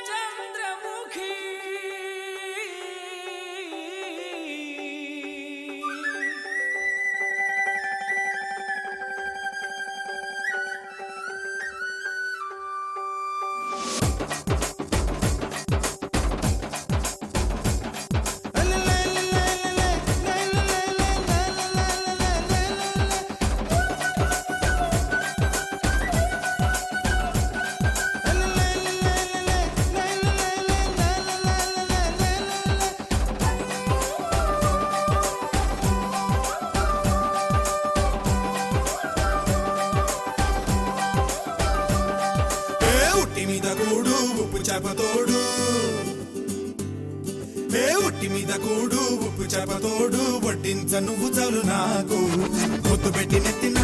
చంద్రముఖి మీద కూడు ఉప్పు చేపతోడు ఉట్టి మీద కూడు ఉప్పు చేపతోడు వడ్డించ నువ్వు చాలు నాకు పొద్దు పెట్టి నెత్తిన